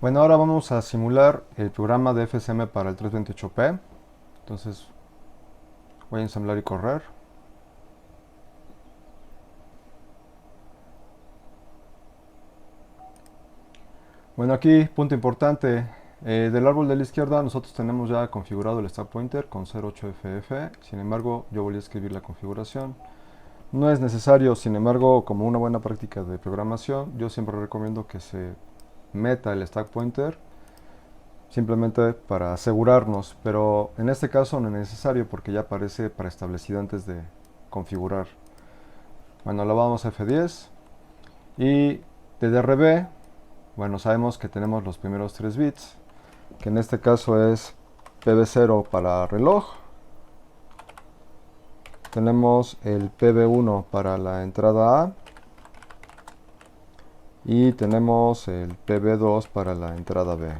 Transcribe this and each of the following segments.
Bueno, ahora vamos a simular el programa de FSM para el 328p. Entonces voy a ensamblar y correr. Bueno, aquí, punto importante. Del árbol de la izquierda nosotros tenemos ya configurado el stack pointer con 08FF. Sin embargo, yo voy a escribir la configuración. No es necesario, sin embargo, como una buena práctica de programación, yo siempre recomiendo que se meta el stack pointer simplemente para asegurarnos, pero en este caso no es necesario porque ya aparece preestablecido antes de configurar. Bueno, lo vamos a F10 y de DRB, bueno, sabemos que tenemos los primeros 3 bits, que en este caso es PB0 para reloj, tenemos el PB1 para la entrada A y tenemos el PB2 para la entrada B.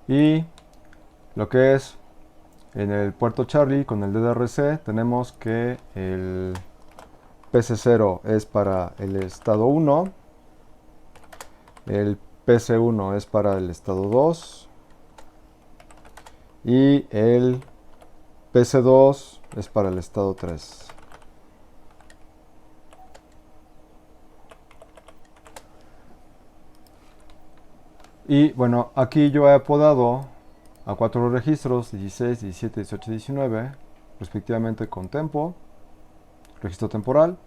Y lo que es en el puerto Charlie con el DDRC tenemos que el PC0 es para el estado 1, el PC1 es para el estado 2 y el PC2 es para el estado 3. Y bueno, aquí yo he apodado a 4 registros 16, 17, 18, 19, respectivamente con tempo, registro temporal,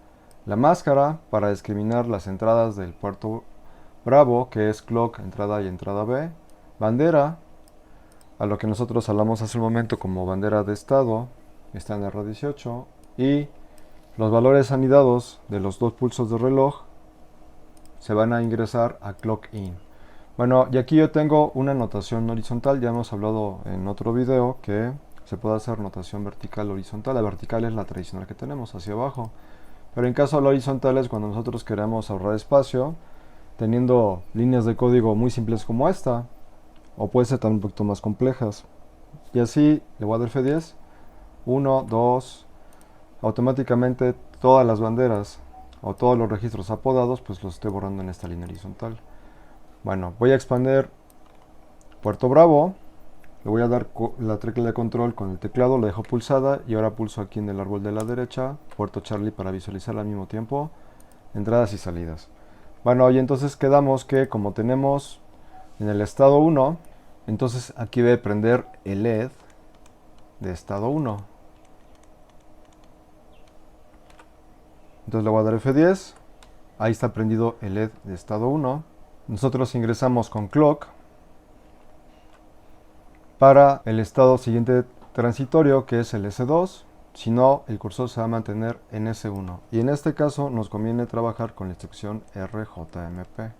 la máscara para discriminar las entradas del puerto Bravo, que es clock, entrada y entrada B, bandera, a lo que nosotros hablamos hace un momento como bandera de estado, está en R18, y los valores anidados de los dos pulsos de reloj se van a ingresar a clock in. Bueno, y aquí yo tengo una notación horizontal, ya hemos hablado en otro video que se puede hacer notación vertical horizontal. La vertical es la tradicional que tenemos hacia abajo, pero en caso de la horizontal es cuando nosotros queremos ahorrar espacio, teniendo líneas de código muy simples como esta, o puede ser también un poquito más complejas. Y así le voy a dar F10, 1, 2, automáticamente todas las banderas o todos los registros apodados pues los estoy borrando en esta línea horizontal. Bueno, voy a expandir puerto Bravo, le voy a dar la tecla de control con el teclado, la dejo pulsada y ahora pulso aquí en el árbol de la derecha, puerto Charlie para visualizar al mismo tiempo entradas y salidas. Bueno, y entonces quedamos que como tenemos en el estado 1, entonces aquí debe prender el LED de estado 1. Entonces le voy a dar F10, ahí está prendido el LED de estado 1. Nosotros ingresamos con clock para el estado siguiente transitorio, que es el S2. Si no, el cursor se va a mantener en S1. Y en este caso nos conviene trabajar con la instrucción RJMP.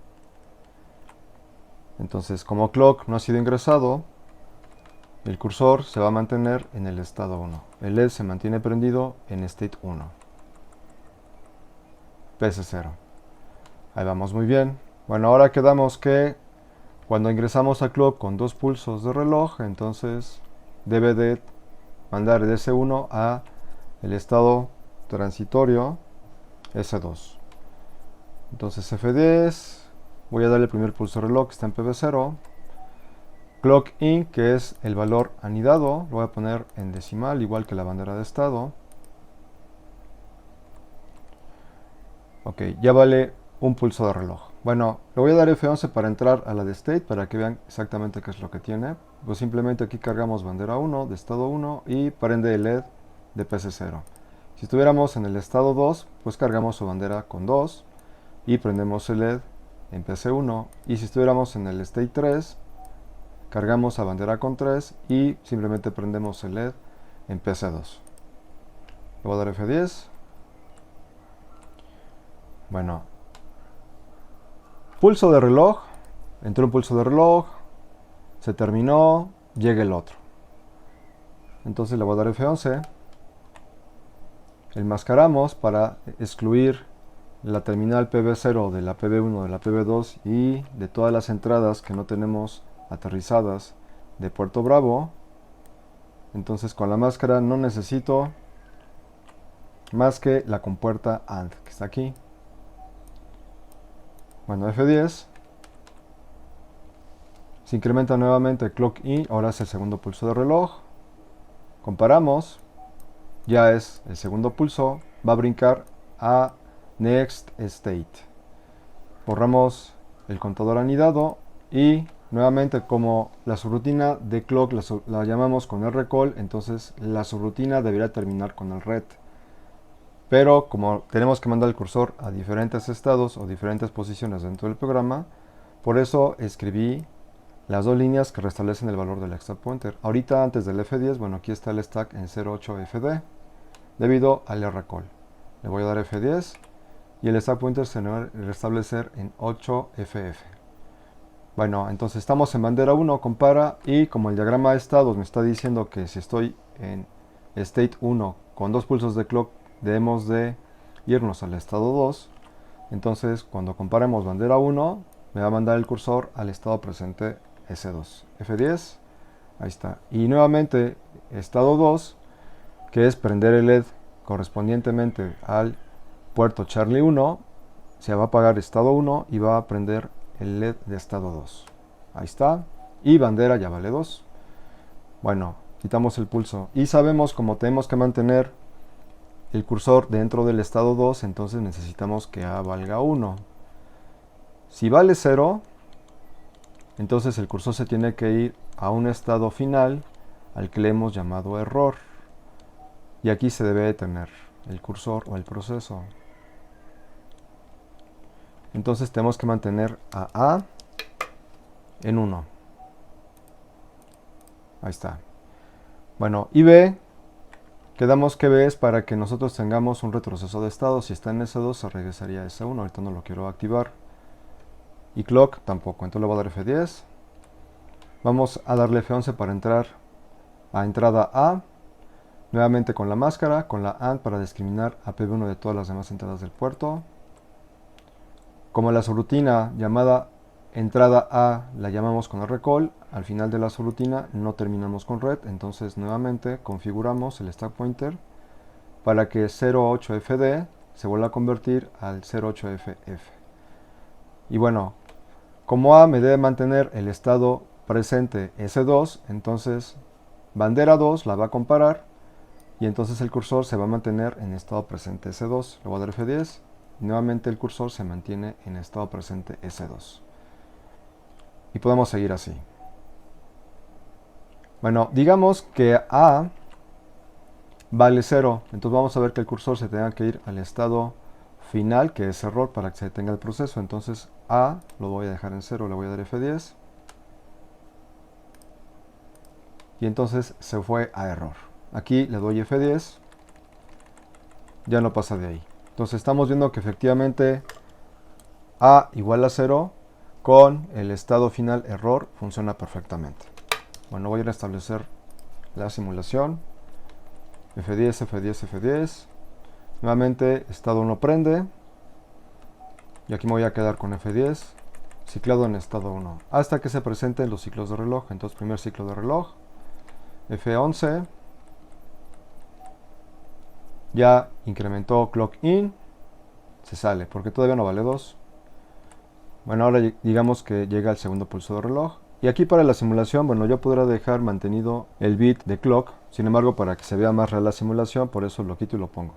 Entonces, como clock no ha sido ingresado, el cursor se va a mantener en el estado 1. El LED se mantiene prendido en state 1. PS0. Ahí vamos muy bien. Bueno, ahora quedamos que cuando ingresamos a clock con dos pulsos de reloj, entonces debe de mandar el S1 a el estado transitorio S2. Entonces F10, voy a darle el primer pulso de reloj que está en PB0. Clock in, que es el valor anidado, lo voy a poner en decimal, igual que la bandera de estado. Ok, ya vale un pulso de reloj. Bueno, le voy a dar F11 para entrar a la de state, para que vean exactamente qué es lo que tiene. Pues simplemente aquí cargamos bandera 1 de estado 1 y prende el LED de PC0. Si estuviéramos en el estado 2, pues cargamos su bandera con 2 y prendemos el LED en PC1. Y si estuviéramos en el state 3, cargamos a bandera con 3 y simplemente prendemos el LED en PC2. Le voy a dar F10. Bueno, pulso de reloj, entró un pulso de reloj, se terminó, llega el otro. Entonces le voy a dar F11, enmascaramos para excluir la terminal PB0 de la PB1, de la PB2 y de todas las entradas que no tenemos aterrizadas de Puerto Bravo. Entonces con la máscara no necesito más que la compuerta AND que está aquí. Bueno, F10. Se incrementa nuevamente clock in, ahora es el segundo pulso de reloj. Comparamos, ya es el segundo pulso, va a brincar a next state. Borramos el contador anidado y nuevamente como la subrutina de clock la llamamos con el recall, entonces la subrutina debería terminar con el ret. Pero como tenemos que mandar el cursor a diferentes estados o diferentes posiciones dentro del programa, por eso escribí las dos líneas que restablecen el valor del stack pointer. Ahorita antes del F10, bueno, aquí está el stack en 08FD debido al recall. Le voy a dar F10 y el stack pointer se va a restablecer en 8FF. Bueno, entonces estamos en bandera 1, compara, y como el diagrama de estados me está diciendo que si estoy en state 1 con dos pulsos de clock debemos de irnos al estado 2, entonces cuando comparemos bandera 1 me va a mandar el cursor al estado presente S2. F10, ahí está. Y nuevamente estado 2, que es prender el LED correspondientemente al puerto Charlie 1, se va a apagar estado 1 y va a prender el LED de estado 2. Ahí está. Y bandera ya vale 2. Bueno, quitamos el pulso. Y sabemos como tenemos que mantener el cursor dentro del estado 2, entonces necesitamos que A valga 1. Si vale 0, entonces el cursor se tiene que ir a un estado final al que le hemos llamado error. Y aquí se debe detener el cursor o el proceso. Entonces tenemos que mantener a A en 1. Ahí está. Bueno, y B, quedamos que B es para que nosotros tengamos un retroceso de estado. Si está en S2 se regresaría a S1. Ahorita no lo quiero activar. Y clock tampoco. Entonces le voy a dar F10. Vamos a darle F11 para entrar a entrada A. Nuevamente con la máscara, con la AND para discriminar a PB1 de todas las demás entradas del puerto. Como la subrutina llamada entrada A la llamamos con el recall, al final de la subrutina no terminamos con ret, entonces nuevamente configuramos el stack pointer para que 08FD se vuelva a convertir al 08FF. Y bueno, como A me debe mantener el estado presente S2, entonces bandera 2 la va a comparar y entonces el cursor se va a mantener en estado presente S2. Le voy a dar F10 y nuevamente el cursor se mantiene en estado presente S2. Y podemos seguir así. Bueno, digamos que A vale 0, entonces vamos a ver que el cursor se tenga que ir al estado final, que es error, para que se detenga el proceso. Entonces A lo voy a dejar en 0, le voy a dar F10 y entonces se fue a error. Aquí le doy F10, ya no pasa de ahí. Entonces estamos viendo que efectivamente A igual a 0 con el estado final error funciona perfectamente. Bueno, voy a restablecer la simulación. F10, F10, F10. Nuevamente estado 1 prende. Y aquí me voy a quedar con F10. Ciclado en estado 1. Hasta que se presenten los ciclos de reloj. Entonces primer ciclo de reloj. F11. Ya incrementó clock in. Se sale porque todavía no vale 2. Bueno, ahora digamos que llega el segundo pulso de reloj. Y aquí para la simulación, bueno, yo podría dejar mantenido el bit de clock. Sin embargo, para que se vea más real la simulación, por eso lo quito y lo pongo.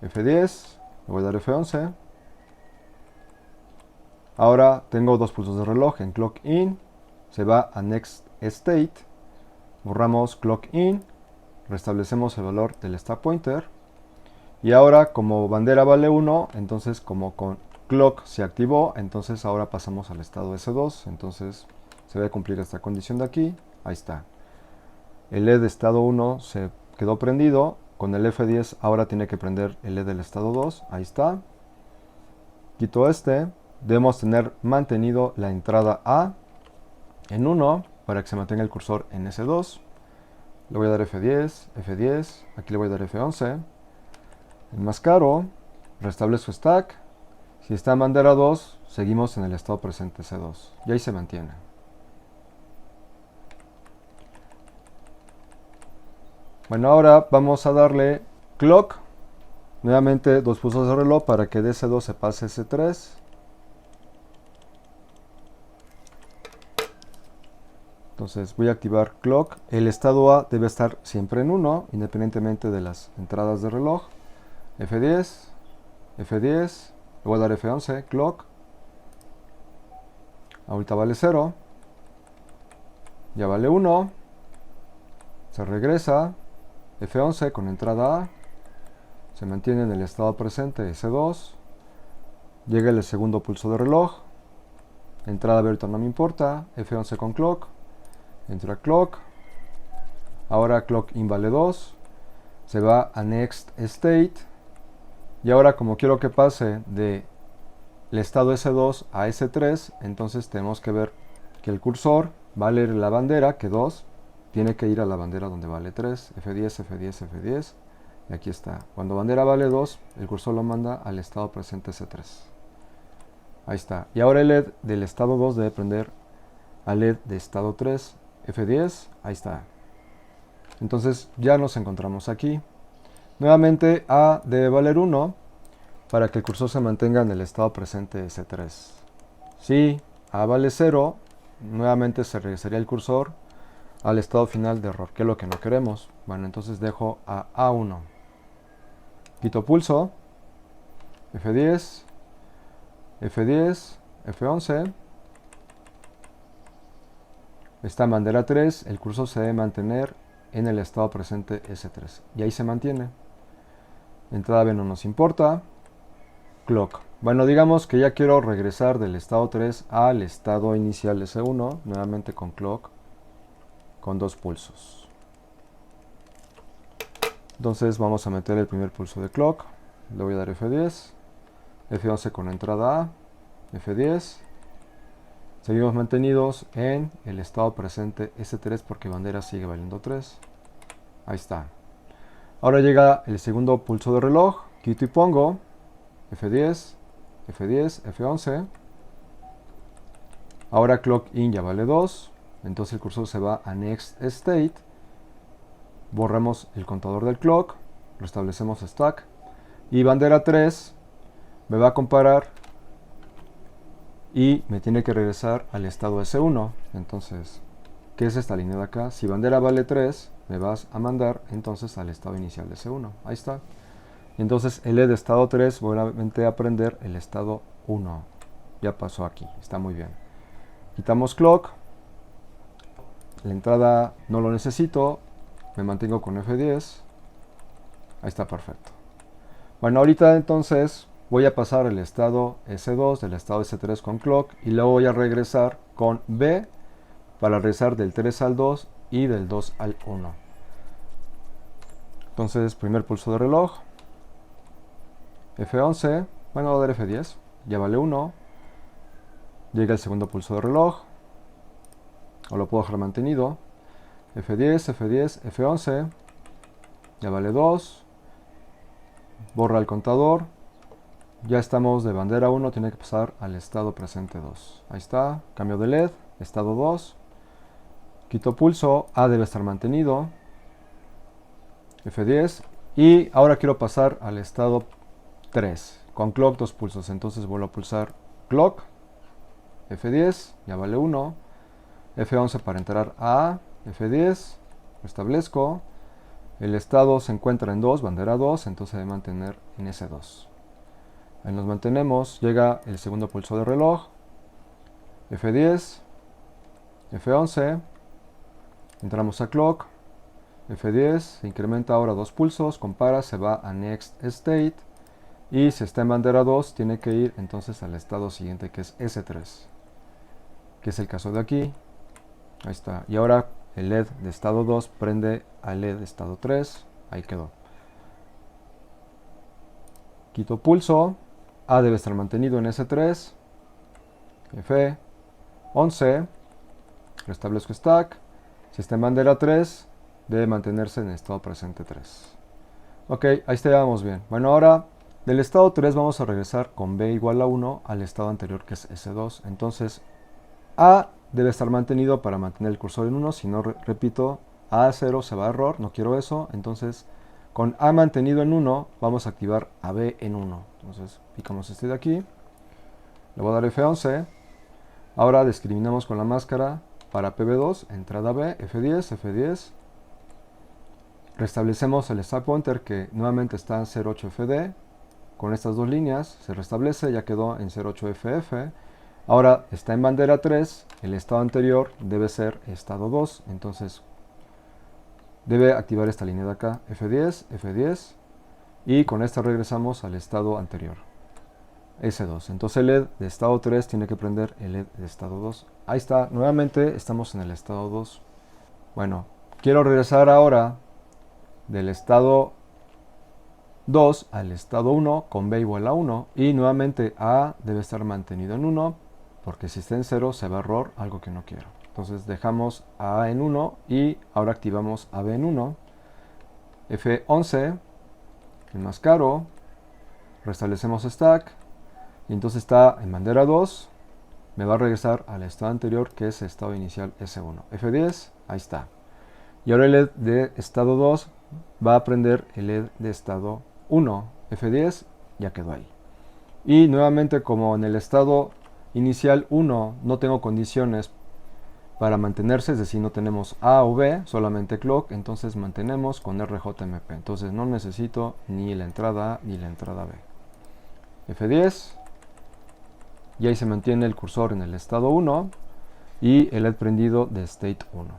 F10, le voy a dar F11. Ahora tengo dos pulsos de reloj en clock in. Se va a next state. Borramos clock in. Restablecemos el valor del stack pointer. Y ahora como bandera vale 1, entonces como con clock se activó, entonces ahora pasamos al estado S2, entonces se debe cumplir esta condición de aquí, ahí está. El LED de estado 1 se quedó prendido, con el F10 ahora tiene que prender el LED del estado 2, ahí está. Quito este, debemos tener mantenido la entrada A en 1 para que se mantenga el cursor en S2. Le voy a dar F10, F10, aquí le voy a dar F11. Enmascaro, restablezco stack. Si está en bandera 2, seguimos en el estado presente C2. Y ahí se mantiene. Bueno, ahora vamos a darle clock, nuevamente dos pulsos de reloj para que de S2 se pase S3. Entonces voy a activar clock. El estado A debe estar siempre en 1, independientemente de las entradas de reloj. F10, F10, le voy a dar F11, clock. Ahorita vale 0. Ya vale 1. Se regresa. F11 con entrada A. Se mantiene en el estado presente S2. Llega el segundo pulso de reloj. Entrada B ahorita no me importa. F11 con clock. Entra clock. Ahora clock in vale 2. Se va a next state. Y ahora como quiero que pase de el estado S2 a S3, entonces tenemos que ver que el cursor va a leer la bandera, que 2, tiene que ir a la bandera donde vale 3, F10, F10, F10, y aquí está. Cuando bandera vale 2, el cursor lo manda al estado presente S3. Ahí está. Y ahora el LED del estado 2 debe prender al LED de estado 3, F10, ahí está. Entonces ya nos encontramos aquí. Nuevamente A debe valer 1 para que el cursor se mantenga en el estado presente S3. Si A vale 0, nuevamente se regresaría el cursor al estado final de error, que es lo que no queremos. Bueno, entonces dejo a A1. Quito pulso, F10, F10, F11. Está en bandera 3, el cursor se debe mantener en el estado presente S3. Y ahí se mantiene. Entrada B no nos importa. Clock. Bueno, digamos que ya quiero regresar del estado 3 al estado inicial S1, nuevamente con clock, con dos pulsos. Entonces vamos a meter el primer pulso de clock, le voy a dar F10, F11 con entrada A, F10. Seguimos mantenidos en el estado presente S3 porque bandera sigue valiendo 3. Ahí está. Ahora llega el segundo pulso de reloj, quito y pongo, F10, F10, F11. Ahora clock in ya vale 2. Entonces el cursor se va a next state. Borramos el contador del clock. Restablecemos stack. Y bandera 3 me va a comparar y me tiene que regresar al estado S1. Entonces, ¿qué es esta línea de acá? Si bandera vale 3, me vas a mandar entonces al estado inicial de S1. Ahí está. Entonces el LED de estado 3 voy a aprender el estado 1. Ya pasó aquí, está muy bien. Quitamos clock. La entrada no lo necesito. Me mantengo con F10. Ahí está perfecto. Bueno, ahorita entonces voy a pasar el estado S2 del estado S3 con clock y luego voy a regresar con B para regresar del 3 al 2 y del 2 al 1. Entonces, primer pulso de reloj. F11, bueno, voy a dar F10, ya vale 1. Llega el segundo pulso de reloj, o lo puedo dejar mantenido. F10, F10, F11, ya vale 2. Borra el contador. Ya estamos de bandera 1, tiene que pasar al estado presente 2. Ahí está, cambio de LED, estado 2. Quito pulso, A debe estar mantenido. F10. Y ahora quiero pasar al estado 3. Con clock dos pulsos. Entonces vuelvo a pulsar clock. F10. Ya vale 1. F11 para entrar a A. F10. Restablezco. El estado se encuentra en 2. Bandera 2. Entonces debe mantener en S2. Ahí nos mantenemos. Llega el segundo pulso de reloj. F10. F11. Entramos a clock. F10, se incrementa ahora dos pulsos, compara, se va a next state y si está en bandera 2 tiene que ir entonces al estado siguiente que es S3, que es el caso de aquí. Ahí está. Y ahora el LED de estado 2 prende al LED de estado 3. Ahí quedó. Quito pulso. A debe estar mantenido en S3. F11. Restablezco stack. Si está en bandera 3 debe mantenerse en estado presente 3. Ok, ahí estábamos bien. Bueno, ahora del estado 3 vamos a regresar con B igual a 1 al estado anterior que es S2. Entonces A debe estar mantenido para mantener el cursor en 1. Si no, repito, A0 se va a error, no quiero eso. Entonces Con A mantenido en 1, vamos a activar a B en 1. Entonces, picamos este de aquí. Le voy a dar F11. Ahora discriminamos con la máscara para PB2, entrada B, F10, F10. Restablecemos el stack pointer que nuevamente está en 08FD. Con estas dos líneas se restablece, ya quedó en 08FF. Ahora está en bandera 3, el estado anterior debe ser estado 2, entonces debe activar esta línea de acá, F10, F10, y con esta regresamos al estado anterior, S2. Entonces el LED de estado 3 tiene que prender el LED de estado 2. Ahí está, nuevamente estamos en el estado 2. Bueno, quiero regresar ahora del estado 2 al estado 1 con B igual a 1 y nuevamente A debe estar mantenido en 1 porque si está en 0 se va a error, algo que no quiero. Entonces dejamos a en 1 y ahora activamos a B en 1. F11, enmascaro, restablecemos stack y entonces está en bandera 2. Me va a regresar al estado anterior que es estado inicial S1. F10, ahí está. Y ahora el LED de estado 2 va a prender el LED de estado 1. F10, ya quedó ahí. Y nuevamente como en el estado inicial 1 no tengo condiciones para mantenerse, es decir, no tenemos A o B, solamente clock, entonces mantenemos con RJMP. Entonces no necesito ni la entrada A ni la entrada B. F10, y ahí se mantiene el cursor en el estado 1 y el LED prendido de state 1.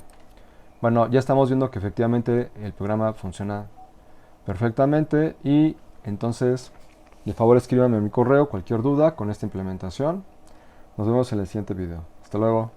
Bueno, ya estamos viendo que efectivamente el programa funciona perfectamente y entonces, de favor escríbanme a mi correo cualquier duda con esta implementación. Nos vemos en el siguiente video. Hasta luego.